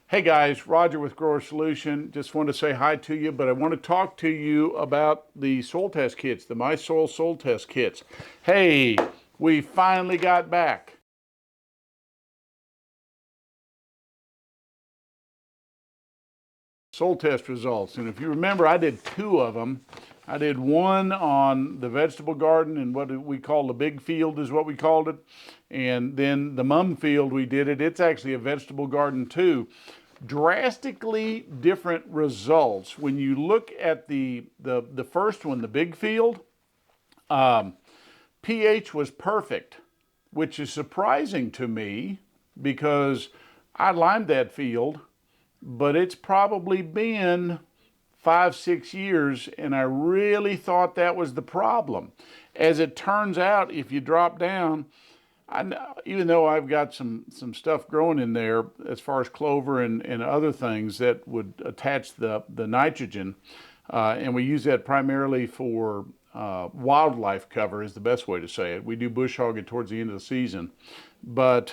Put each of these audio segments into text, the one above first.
Hey guys, Roger with Grower Solution. Just wanted to say hi to you, but I want to talk to you about the soil test kits, the MySoil soil test kits. Hey, we finally got back. Soil test results, and if you remember, I did two of them. I did one on the vegetable garden and what we call the big field is what we called it, and then the mum field we did it. It's actually a vegetable garden too. Drastically different results when you look at the first one, the big field. pH was perfect, which is surprising to me because I limed that field, but it's probably been 5-6 years, and I really thought that was the problem. As it turns out, if you drop down, even though I've got some stuff growing in there as far as clover and other things that would attach the nitrogen, and we use that primarily for wildlife cover is the best way to say it. We do bush hog it towards the end of the season, but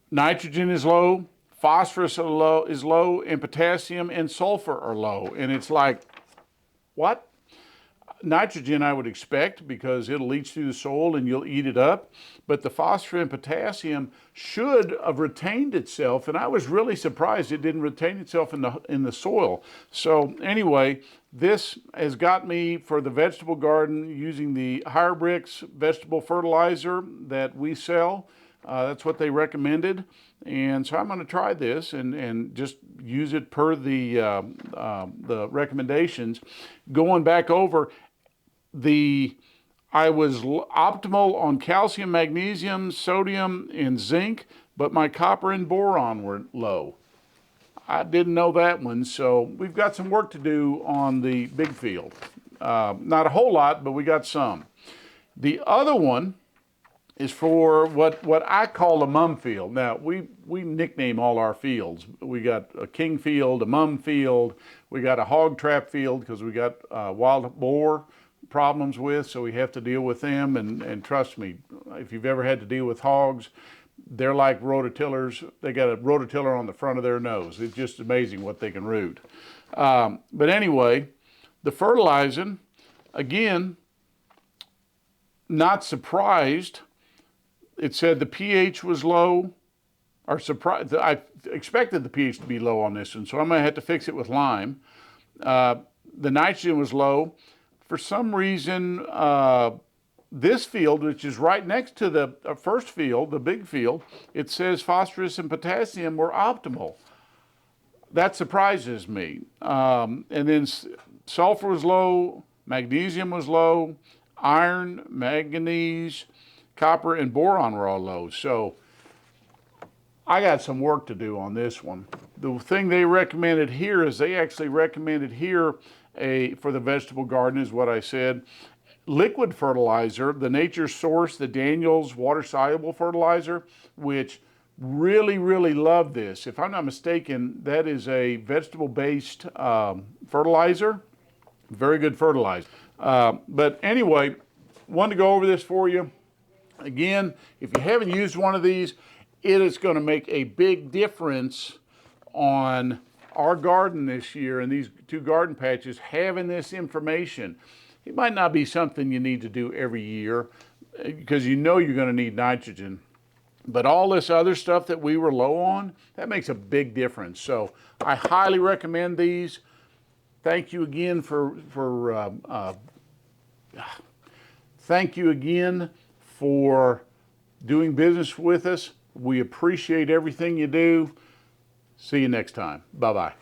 nitrogen is low, phosphorus is low, and potassium and sulfur are low. And it's like, what? Nitrogen I would expect because it'll leach through the soil and you'll eat it up. But the phosphorus and potassium should have retained itself, and I was really surprised it didn't retain itself in the soil. So anyway, this has got me for the vegetable garden using the Higher Bricks vegetable fertilizer that we sell. That's what they recommended, and so I'm going to try this and just use it per the recommendations. Going back over, I was optimal on calcium, magnesium, sodium, and zinc, but my copper and boron were low. I didn't know that one, so we've got some work to do on the big field. Not a whole lot, but we got some. The other one is for what I call a mum field. Now, we nickname all our fields. We got a king field, a mum field, we got a hog trap field because we got wild boar problems with, so we have to deal with them. And trust me, if you've ever had to deal with hogs, they're like rototillers. They got a rototiller on the front of their nose. It's just amazing what they can root. But anyway, the fertilizing, again, not surprised. It said the pH was low, or surprised. I expected the pH to be low on this one, so I'm going to have to fix it with lime. The nitrogen was low. For some reason, this field, which is right next to the first field, the big field, it says phosphorus and potassium were optimal. That surprises me. And then sulfur was low, magnesium was low, iron, manganese, copper, and boron were all low. So I got some work to do on this one. The thing they recommended here is they actually recommended here for the vegetable garden is what I said, liquid fertilizer, the Nature's Source, the Daniels water-soluble fertilizer, which really, really love this. If I'm not mistaken, that is a vegetable-based fertilizer. Very good fertilizer. But anyway, wanted to go over this for you. Again, if you haven't used one of these, it is going to make a big difference on our garden this year and these two garden patches having this information. It might not be something you need to do every year because you know you're going to need nitrogen. But all this other stuff that we were low on, that makes a big difference. So I highly recommend these. Thank you again thank you again for doing business with us. We appreciate everything you do. See you next time. Bye-bye.